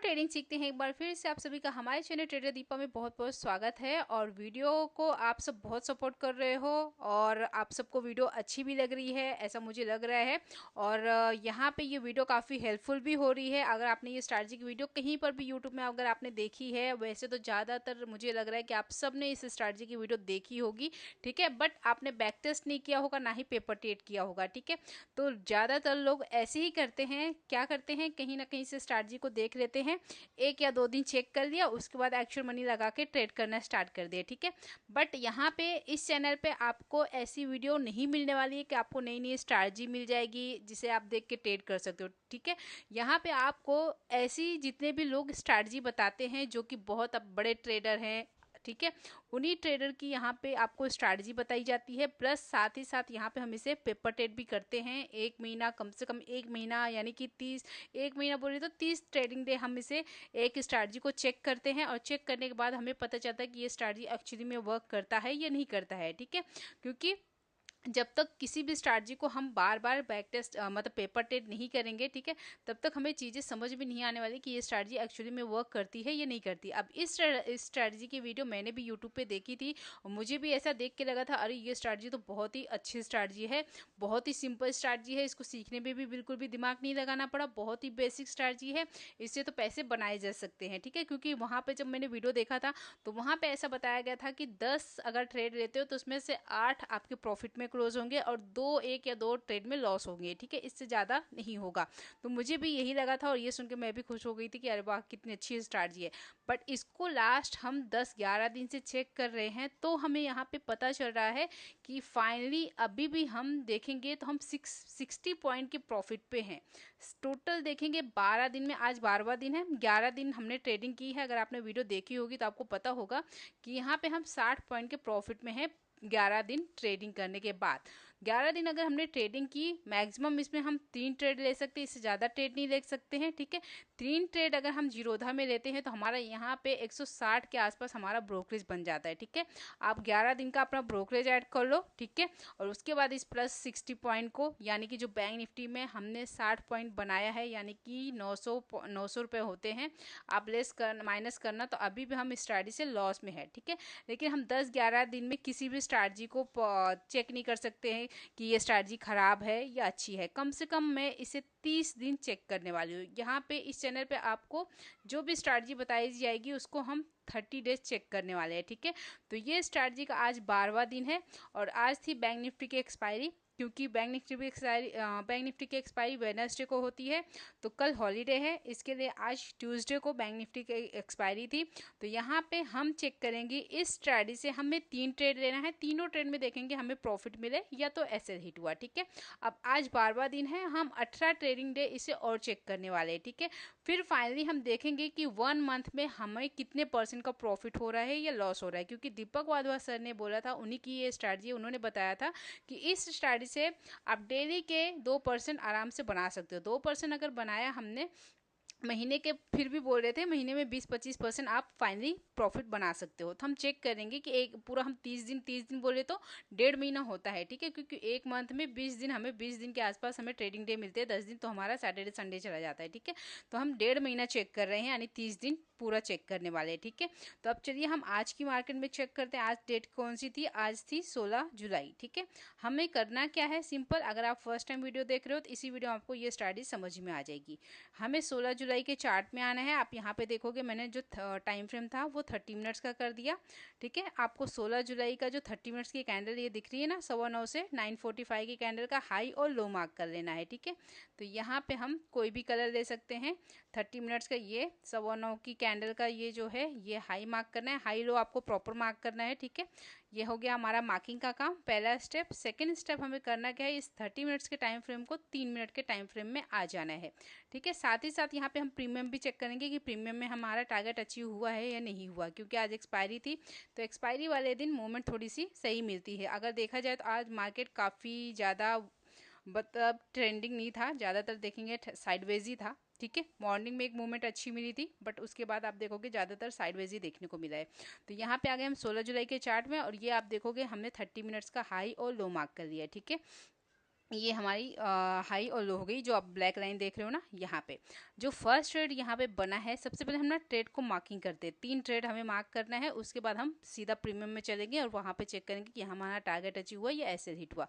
Trading सीखते हैं एक बार फिर से आप सभी का हमारे चैनल ट्रेडर दीपा में बहुत बहुत स्वागत है। और वीडियो को आप सब बहुत सपोर्ट कर रहे हो और आप सबको वीडियो अच्छी भी लग रही है ऐसा मुझे लग रहा है। और यहाँ पे ये वीडियो काफ़ी हेल्पफुल भी हो रही है। अगर आपने ये स्ट्रैटेजी की वीडियो कहीं पर भी यूट्यूब में अगर आपने देखी है, वैसे तो ज़्यादातर मुझे लग रहा है कि आप सब ने इस स्ट्रैटेजी की वीडियो देखी होगी, ठीक है, बट आपने बैक टेस्ट नहीं किया होगा, ना ही पेपर टेट किया होगा, ठीक है। तो ज़्यादातर लोग ऐसे ही करते हैं, क्या करते हैं, कहीं ना कहीं से स्ट्रैटेजी को देख लेते हैं, एक या दो दिन चेक कर लिया, उसके बाद एक्चुअल मनी लगा के ट्रेड करना स्टार्ट कर दिया, ठीक है। बट यहाँ पे इस चैनल पे आपको ऐसी वीडियो नहीं मिलने वाली है कि आपको नई नई स्ट्रैटेजी मिल जाएगी जिसे आप देख के ट्रेड कर सकते हो, ठीक है। यहाँ पे आपको ऐसी जितने भी लोग स्ट्रैटेजी बताते हैं जो कि बहुत अब बड़े ट्रेडर हैं, ठीक है, उन्हीं ट्रेडर की यहाँ पे आपको स्ट्रैटेजी बताई जाती है। प्लस साथ ही साथ यहाँ पे हम इसे पेपर ट्रेड भी करते हैं। एक महीना, कम से कम एक महीना, यानी कि 30, एक महीना बोले तो 30 ट्रेडिंग डे हम इसे एक स्ट्रैटेजी को चेक करते हैं। और चेक करने के बाद हमें पता चलता है कि ये स्ट्रैटेजी एक्चुअली में वर्क करता है या नहीं करता है, ठीक है। क्योंकि जब तक किसी भी स्ट्रैटेजी को हम बार बार बैक टेस्ट मतलब पेपर टेस्ट नहीं करेंगे, ठीक है, तब तक हमें चीज़ें समझ में नहीं आने वाली कि ये स्ट्रैटेजी एक्चुअली में वर्क करती है या नहीं करती। अब इस स्ट्रैटेजी की वीडियो मैंने भी यूट्यूब पे देखी थी और मुझे भी ऐसा देख के लगा था, अरे ये स्ट्रैटेजी तो बहुत ही अच्छी स्ट्रैटेजी है, बहुत ही सिंपल स्ट्रैटेजी है, इसको सीखने में भी बिल्कुल भी दिमाग नहीं लगाना पड़ा, बहुत ही बेसिक स्ट्रैटेजी है, इससे तो पैसे बनाए जा सकते हैं, ठीक है। क्योंकि वहाँ पर जब मैंने वीडियो देखा था तो वहाँ पर ऐसा बताया गया था कि 10 अगर ट्रेड लेते हो तो उसमें से 8 आपके प्रॉफिट में क्लोज होंगे और एक या दो ट्रेड में लॉस होंगे, ठीक है, इससे ज़्यादा नहीं होगा। तो मुझे भी यही लगा था और ये सुन के मैं भी खुश हो गई थी कि अरे वाह कितनी अच्छी स्ट्रैटेजी है। बट इसको लास्ट हम 10-11 दिन से चेक कर रहे हैं तो हमें यहाँ पे पता चल रहा है कि फाइनली अभी भी हम देखेंगे तो हम 60 पॉइंट के प्रॉफिट पे हैं। टोटल देखेंगे 12 दिन में, आज 12वां दिन है, 11 दिन हमने ट्रेडिंग की है। अगर आपने वीडियो देखी होगी तो आपको पता होगा कि यहाँ पे हम 60 पॉइंट के प्रॉफिट में हैं 11 दिन ट्रेडिंग करने के बाद। 11 दिन अगर हमने ट्रेडिंग की, मैक्सिमम इसमें हम 3 ट्रेड ले सकते हैं, इससे ज़्यादा ट्रेड नहीं ले सकते हैं, ठीक है। 3 ट्रेड अगर हम जीरोधा में लेते हैं तो हमारा यहाँ पे 160 के आसपास हमारा ब्रोकरेज बन जाता है, ठीक है। आप 11 दिन का अपना ब्रोकरेज ऐड कर लो, ठीक है। और उसके बाद इस प्लस 60 पॉइंट को, यानी कि जो बैंक निफ्टी में हमने 60 पॉइंट बनाया है, यानी कि 900 रुपये होते हैं, आप माइनस करना, तो अभी भी हम स्ट्रैटेजी से लॉस में है, ठीक है। लेकिन हम 10-11 दिन में किसी भी स्ट्रैटेजी को चेक नहीं कर सकते हैं कि ये स्ट्रैटेजी खराब है या अच्छी है। कम से कम मैं इसे 30 दिन चेक करने वाली हूँ। यहाँ पे इस चैनल पे आपको जो भी स्ट्रैटेजी बताई जाएगी उसको हम 30 डेज चेक करने वाले हैं, ठीक है। तो ये स्ट्रैटेजी का आज 12वां दिन है और आज थी बैंक निफ्टी की एक्सपायरी। क्योंकि बैंक निफ्टी की एक्सपायरी वेडनेसडे को होती है, तो कल हॉलीडे है, इसके लिए आज ट्यूसडे को बैंक निफ्टी की एक्सपायरी थी। तो यहाँ पे हम चेक करेंगे इस स्ट्रैटेजी से हमें 3 ट्रेड लेना है, तीनों ट्रेड में देखेंगे हमें प्रॉफिट मिले या तो ऐसे हिट हुआ, ठीक है। अब आज 12वां दिन है, हम 18 ट्रेडिंग डे इसे और चेक करने वाले हैं, ठीक है। फिर फाइनली हम देखेंगे कि 1 मंथ में हमें कितने % का प्रॉफिट हो रहा है या लॉस हो रहा है। क्योंकि दीपक वाधवा सर ने बोला था, उन्हीं की ये स्ट्रैटेजी, उन्होंने बताया था कि इस स्ट्रैटेजी से आप डेली के 2% आराम से बना सकते हो। 2% अगर बनाया हमने महीने के, फिर भी बोल रहे थे महीने में 20-25% आप फाइनली प्रॉफिट बना सकते हो। तो हम चेक करेंगे कि एक पूरा हम 30 दिन बोले तो 1.5 महीना होता है, ठीक है। क्योंकि एक मंथ में 20 दिन, हमें 20 दिन के आसपास हमें ट्रेडिंग डे मिलते हैं, 10 दिन तो हमारा सैटरडे संडे चला जाता है, ठीक है। तो हम 1.5 महीना चेक कर रहे हैं, यानी 30 दिन पूरा चेक करने वाले हैं, ठीक है। तो अब चलिए हम आज की मार्केट में चेक करते हैं। आज डेट कौन सी थी? आज थी 16 जुलाई, ठीक है। हमें करना क्या है, सिंपल, अगर आप फर्स्ट टाइम वीडियो देख रहे हो तो इसी वीडियो में आपको ये स्ट्रैटेजी समझ में आ जाएगी। हमें 16 जुलाई के चार्ट में आना है। आप यहाँ पे देखोगे मैंने जो टाइम फ्रेम था वो 30 मिनट्स का कर दिया, ठीक है। आपको 16 जुलाई का जो 30 मिनट्स की कैंडल ये दिख रही है ना, 9:15 से 9:45 की कैंडल का हाई और लो मार्क कर लेना है, ठीक है। तो यहाँ पे हम कोई भी कलर ले सकते हैं। 30 मिनट्स का ये 9:15 की कैंडल का ये जो है ये हाई मार्क करना है, हाई लो आपको प्रॉपर मार्क करना है, ठीक है। ये हो गया हमारा मार्किंग का काम, पहला स्टेप। सेकंड स्टेप हमें करना क्या है, इस 30 मिनट्स के टाइम फ्रेम को 3 मिनट के टाइम फ्रेम में आ जाना है, ठीक है। साथ ही साथ यहाँ पे हम प्रीमियम भी चेक करेंगे कि प्रीमियम में हमारा टारगेट अचीव हुआ है या नहीं हुआ। क्योंकि आज एक्सपायरी थी, तो एक्सपायरी वाले दिन मूवमेंट थोड़ी सी सही मिलती है। अगर देखा जाए तो आज मार्केट काफ़ी ज़्यादा मतलब ट्रेंडिंग नहीं था, ज़्यादातर देखेंगे साइडवेज ही था, ठीक है। मॉर्निंग में एक मूवमेंट अच्छी मिली थी, बट उसके बाद आप देखोगे ज़्यादातर साइडवेज ही देखने को मिला है। तो यहाँ पे आ गए हम 16 जुलाई के चार्ट में और ये आप देखोगे हमने 30 मिनट्स का हाई और लो मार्क कर लिया है, ठीक है। ये हमारी हाई और लो हो गई, जो आप ब्लैक लाइन देख रहे हो ना यहाँ पे। जो फर्स्ट ट्रेड यहाँ पे बना है, सबसे पहले हम ना ट्रेड को मार्किंग करते हैं। 3 ट्रेड हमें मार्क करना है, उसके बाद हम सीधा प्रीमियम में चलेंगे और वहाँ पे चेक करेंगे कि हमारा टारगेट अचीव हुआ या एसएल हिट हुआ।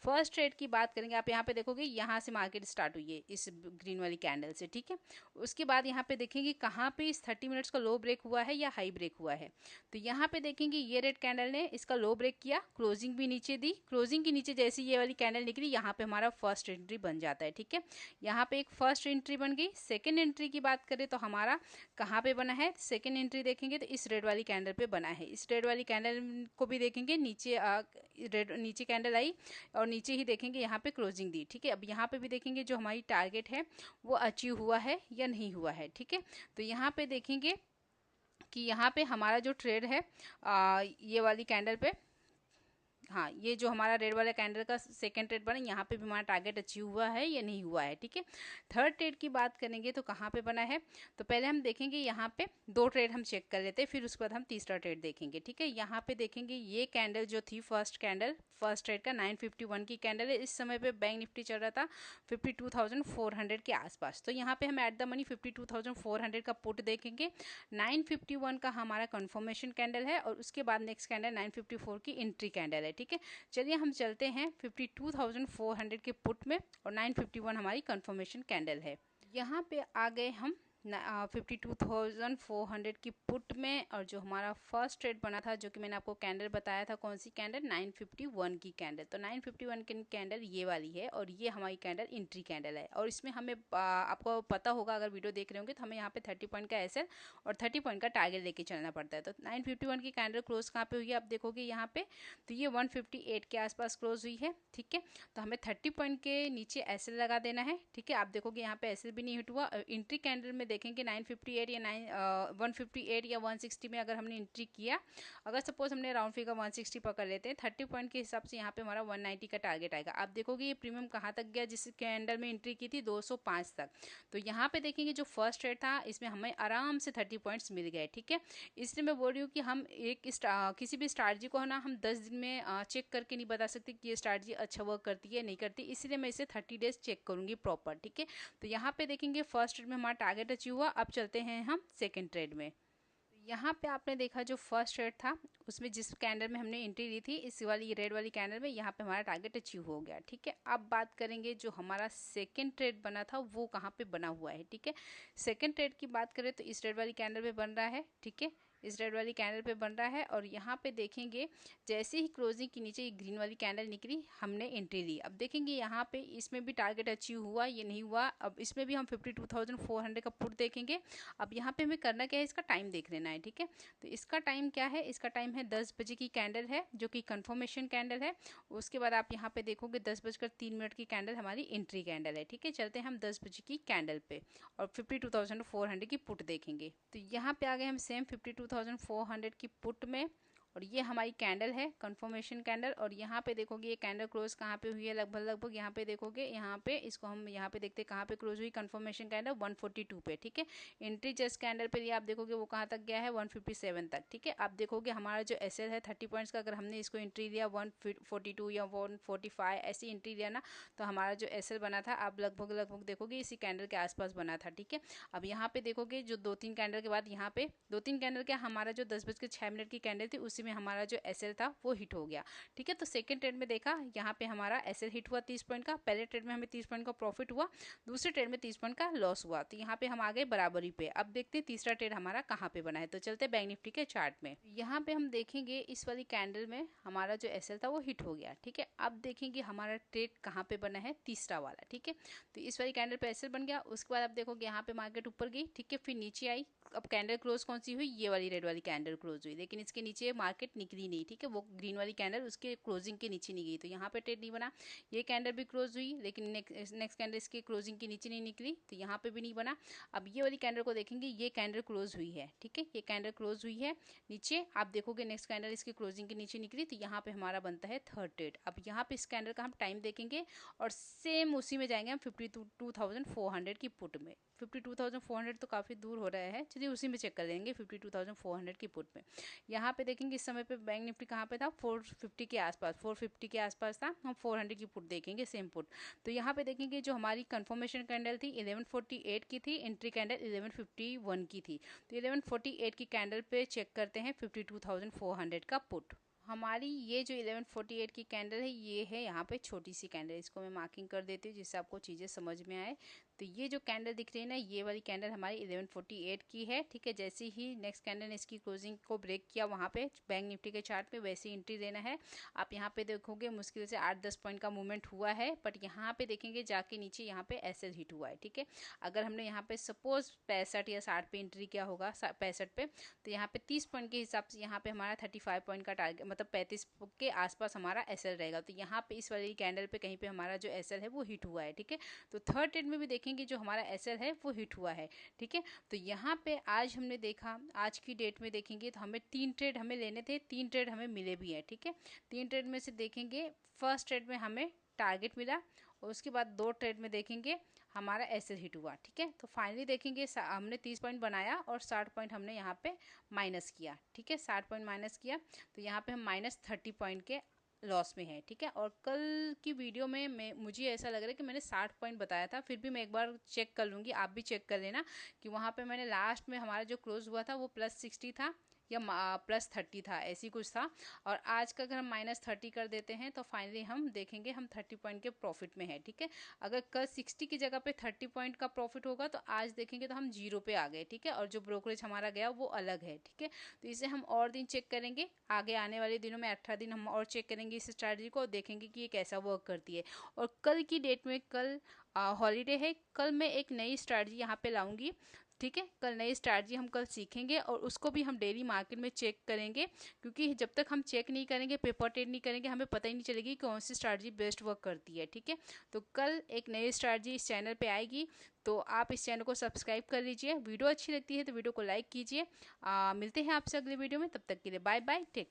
फर्स्ट ट्रेड की बात करेंगे, आप यहाँ पे देखोगे यहाँ से मार्केट स्टार्ट हुई है इस ग्रीन वाली कैंडल से, ठीक है। उसके बाद यहाँ पे देखेंगे कहाँ पे इस 30 मिनट्स का लो ब्रेक हुआ है या हाई ब्रेक हुआ है। तो यहाँ पे देखेंगे ये रेड कैंडल ने इसका लो ब्रेक किया, क्लोजिंग भी नीचे दी। क्लोजिंग के नीचे जैसे ये वाली कैंडल निकली, यहाँ पे हमारा फर्स्ट एंट्री बन जाता है, ठीक है। यहाँ पे एक फर्स्ट एंट्री बन गई। सेकंड एंट्री की बात करें तो हमारा कहाँ पे बना है, सेकंड एंट्री देखेंगे तो इस रेड वाली कैंडल पे बना है। इस रेड वाली कैंडल को भी देखेंगे, नीचे रेड नीचे कैंडल आई और नीचे ही देखेंगे यहाँ पे क्लोजिंग दी, ठीक है। अब यहाँ पे भी देखेंगे जो हमारी टारगेट है वो अचीव हुआ है या नहीं हुआ है, ठीक है। तो यहाँ पे देखेंगे कि यहाँ पे हमारा जो ट्रेड है ये वाली कैंडल पे, हाँ, ये जो हमारा रेड वाला कैंडल का सेकंड ट्रेड बना, यहाँ पे भी हमारा टारगेट अचीव हुआ है या नहीं हुआ है, ठीक है। थर्ड ट्रेड की बात करेंगे तो कहाँ पे बना है, तो पहले हम देखेंगे यहाँ पे 2 ट्रेड हम चेक कर लेते हैं, फिर उसके बाद हम तीसरा ट्रेड देखेंगे, ठीक है। यहाँ पे देखेंगे ये कैंडल जो थी फर्स्ट ट्रेड का 951 की कैंडल है। इस समय पे बैंक निफ्टी चल रहा था 52,400 के आसपास। तो यहाँ पे हम एट द मनी 52,400 का पुट देखेंगे। 951 का हमारा कंफर्मेशन कैंडल है और उसके बाद नेक्स्ट कैंडल 954 की एंट्री कैंडल है, ठीक है। चलिए हम चलते हैं 52,400 के पुट में और 951 हमारी कंफर्मेशन कैंडल है। यहाँ पे आ गए हम 52,400 की पुट में, और जो हमारा फर्स्ट ट्रेड बना था, जो कि मैंने आपको कैंडल बताया था, कौन सी कैंडल, 951 की कैंडल। तो 951 की कैंडल ये वाली है और ये हमारी कैंडल एंट्री कैंडल है। और इसमें हमें आपको पता होगा, अगर वीडियो देख रहे होंगे, तो हमें यहाँ पे 30 पॉइंट का एसएल और 30 पॉइंट का टारगेट लेके चलना पड़ता है। तो 951 की कैंडल क्लोज कहाँ पे हुई है, आप देखोगे यहाँ पे, तो ये 158 के आसपास क्लोज हुई है, ठीक है। तो हमें 30 पॉइंट के नीचे एसएल लगा देना है, ठीक है। आप देखोगे यहाँ पे एसएल भी नहीं हिट हुआ। एंट्री कैंडल में देखेंगे 958 या 158 या 160 में अगर हमने एंट्री किया, अगर सपोज हमने राउंड फिगर 160 पकड़ लेते हैं, 30 पॉइंट के हिसाब से यहाँ पे हमारा 190 का टारगेट आएगा। आप देखोगे ये प्रीमियम कहाँ तक गया, जिस कैंडल में एंट्री की थी 205 तक। तो यहाँ पे देखेंगे जो फर्स्ट ट्रेड था, इसमें हमें आराम से 30 पॉइंट्स मिल गए, ठीक है। इसलिए मैं बोल रही हूँ कि हम किसी भी स्ट्रैटेजी को है ना, हम 10 दिन में चेक करके नहीं बता सकते कि ये स्ट्रैटेजी अच्छा वर्क करती है नहीं करती, इसलिए मैं इसे 30 डेज चेक करूंगी प्रॉपर, ठीक है। तो यहाँ पे देखेंगे फर्स्ट ट्रेड में हमारा टारगेट अचीव हुआ। अब चलते हैं हम सेकेंड ट्रेड में। यहाँ पे आपने देखा जो फर्स्ट ट्रेड था, उसमें जिस कैंडल में हमने एंट्री ली थी, इस वाली रेड वाली कैंडल में, यहाँ पे हमारा टारगेट अचीव हो गया, ठीक है। अब बात करेंगे जो हमारा सेकंड ट्रेड बना था वो कहाँ पे बना हुआ है, ठीक है। सेकंड ट्रेड की बात करें तो इस रेड वाली कैंडल पे बन रहा है, ठीक है। इस रेड वाली कैंडल पे बन रहा है और यहाँ पे देखेंगे जैसे ही क्लोजिंग के नीचे ये ग्रीन वाली कैंडल निकली, हमने एंट्री ली। अब देखेंगे यहाँ पे इसमें भी टारगेट अचीव हुआ ये नहीं हुआ। अब इसमें भी हम 52,400 का पुट देखेंगे। अब यहाँ पे हमें करना क्या है, इसका टाइम देख लेना है, ठीक है। तो इसका टाइम क्या है, इसका टाइम है 10 बजे की कैंडल है, जो कि कंफर्मेशन कैंडल है। उसके बाद आप यहाँ पे देखोगे 10:03 की कैंडल हमारी एंट्री कैंडल है, ठीक है। चलते हैं हम 10 बजे की कैंडल पे और 52,400 की पुट देखेंगे। तो यहाँ पे आ गए हम सेम 52,400 की पुट में, और ये हमारी कैंडल है कंफर्मेशन कैंडल। और यहाँ पे देखोगे ये कैंडल क्लोज कहाँ पे हुई है, लगभग यहाँ पे देखोगे, यहाँ पे इसको हम यहाँ पे देखते हैं कहाँ पे क्लोज हुई, कंफर्मेशन कैंडल 142 पे, ठीक है। एंट्री जस्ट कैंडल पे आप देखोगे वो कहाँ तक गया है, 157 तक, ठीक है। आप देखोगे हमारा जो एसएल है 30 पॉइंट्स का, अगर हमने इसको एंट्री लिया 142 या 145 ऐसी एंट्री लिया ना, तो हमारा जो एसएल बना था आप लगभग देखोगे इसी कैंडल के आसपास बना था, ठीक है। अब यहाँ पे देखोगे जो 2-3 कैंडल के बाद, यहाँ पे 2-3 कैंडल क्या, हमारा जो 10:06 की कैंडल थी उसी में हमारा जो एसएल था वो हिट हो गया, ठीक है। तो सेकंड ट्रेड में देखा यहाँ पे हमारा एसएल हिट हुआ 30 पॉइंट का। पहले ट्रेड में हमें 30 पॉइंट का प्रॉफिट हुआ, दूसरे ट्रेड में 30 पॉइंट का लॉस हुआ। तो यहाँ पे हम आ गए बराबरी पे। अब देखते हैं तीसरा ट्रेड हमारा कहाँ पे बना है। तो चलते हैं बैंक निफ्टी के चार्ट में। यहाँ पे हम देखेंगे इस वाली कैंडल में हमारा जो एसएल था वो हिट हो गया, ठीक है। अब देखेंगे हमारा ट्रेड कहाँ पे बना है, तीसरा वाला, ठीक है। तो इस वाली कैंडल पे एसएल बन गया। उसके बाद आप देखोगे यहाँ पे मार्केट ऊपर गई, ठीक है, फिर नीचे आई। अब कैंडल क्लोज कौन सी हुई, ये वाली रेड वाली कैंडल क्लोज हुई, लेकिन इसके नीचे मार्केट निकली नहीं, ठीक है। वो ग्रीन वाली कैंडल उसके क्लोजिंग के नीचे नहीं गई, तो यहाँ पे ट्रेड नहीं बना। ये कैंडल भी क्लोज हुई, लेकिन नेक्स्ट कैंडल इसके क्लोजिंग के नीचे नहीं निकली, तो यहाँ पे भी नहीं बना। अब ये वाली कैंडल को देखेंगे, ये कैंडल क्लोज हुई है, ठीक है। ये कैंडल क्लोज हुई है नीचे। आप देखोगे नेक्स्ट कैंडल इसके क्लोजिंग के नीचे निकली, तो यहाँ पे हमारा बनता है थर्ड ट्रेड। अब यहाँ पे इस कैंडल का हम टाइम देखेंगे और सेम उसी में जाएंगे हम 52,400 की पुट में। 52,400 तो काफ़ी दूर हो रहा है, चलिए थी उसी में चेक कर लेंगे 52,400 की पुट में। यहाँ पे देखेंगे इस समय पे बैंक निफ्टी कहाँ पे था, 450 के आसपास, 450 के आसपास था। हम 400 की पुट देखेंगे, सेम पुट। तो यहाँ पे देखेंगे जो हमारी कंफर्मेशन कैंडल थी 1148 की थी, एंट्री कैंडल 1151 की थी। तो 1148 की कैंडल पे चेक करते हैं 52,400 का पुट। हमारी ये जो 1148 की कैंडल है ये है यहाँ पे छोटी सी कैंडल, इसको मैं मार्किंग कर देती हूँ जिससे आपको चीज़ें समझ में आए। तो ये जो कैंडल दिख रही है ना, ये वाली कैंडल हमारी 1148 की है, ठीक है। जैसे ही नेक्स्ट कैंडल ने इसकी क्लोजिंग को ब्रेक किया वहाँ पे बैंक निफ्टी के चार्ट पे, वैसे ही एंट्री लेना है। आप यहाँ पे देखोगे मुश्किल से 8-10 पॉइंट का मूवमेंट हुआ है, बट यहाँ पे देखेंगे जाके नीचे यहाँ पे एसएल हिट हुआ है, ठीक है। अगर हमने यहाँ पे सपोज 65 या 60 पे एंट्री किया होगा, 65 पे, तो यहाँ पे 30 पॉइंट के हिसाब से यहाँ पे हमारा 35 पॉइंट का टारगेट, मतलब 35 के आसपास हमारा एसएल रहेगा। तो यहाँ पे इस वाली कैंडल पे कहीं पे हमारा जो एसएल है वो हिट हुआ है, ठीक है। तो थर्ड ट्रेड में भी देखेंगे जो हमारा एसएल है वो हिट हुआ है, ठीक है। तो यहाँ पे आज हमने देखा, आज की डेट में देखेंगे तो हमें 3 ट्रेड हमें लेने थे, 3 ट्रेड हमें मिले भी है, ठीक है। 3 ट्रेड में से देखेंगे फर्स्ट ट्रेड में हमें टारगेट मिला, और उसके बाद 2 ट्रेड में देखेंगे हमारा एसएल हिट हुआ, ठीक है। तो फाइनली देखेंगे हमने 30 पॉइंट बनाया और 60 पॉइंट हमने यहाँ पे माइनस किया, ठीक है। 60 पॉइंट माइनस किया, तो यहाँ पे हम -30 पॉइंट के लॉस में है, ठीक है। और कल की वीडियो में मुझे ऐसा लग रहा है कि मैंने 60 पॉइंट बताया था, फिर भी मैं एक बार चेक कर लूँगी, आप भी चेक कर लेना कि वहाँ पे मैंने लास्ट में हमारा जो क्लोज हुआ था वो +60 था या +30 था, ऐसी कुछ था। और आज का अगर हम -30 कर देते हैं तो फाइनली हम देखेंगे हम 30 पॉइंट के प्रॉफिट में है, ठीक है। अगर कल 60 की जगह पे 30 पॉइंट का प्रॉफिट होगा तो आज देखेंगे तो हम 0 पे आ गए, ठीक है। और जो ब्रोकरेज हमारा गया वो अलग है, ठीक है। तो इसे हम और दिन चेक करेंगे, आगे आने वाले दिनों में 18 दिन हम और चेक करेंगे इस स्ट्रैटेजी को, और देखेंगे कि ये कैसा वर्क करती है। और कल की डेट में, कल हॉलीडे है, कल मैं एक नई स्ट्रैटेजी यहाँ पे लाऊंगी, ठीक है। कल नई स्ट्रैटेजी हम कल सीखेंगे और उसको भी हम डेली मार्केट में चेक करेंगे, क्योंकि जब तक हम चेक नहीं करेंगे, पेपर ट्रेड नहीं करेंगे, हमें पता ही नहीं चलेगी कौन सी स्ट्रैटेजी बेस्ट वर्क करती है, ठीक है। तो कल एक नई स्ट्रैटेजी इस चैनल पे आएगी, तो आप इस चैनल को सब्सक्राइब कर लीजिए। वीडियो अच्छी लगती है तो वीडियो को लाइक कीजिए। मिलते हैं आपसे अगले वीडियो में, तब तक के लिए बाय बाय, टेक केयर।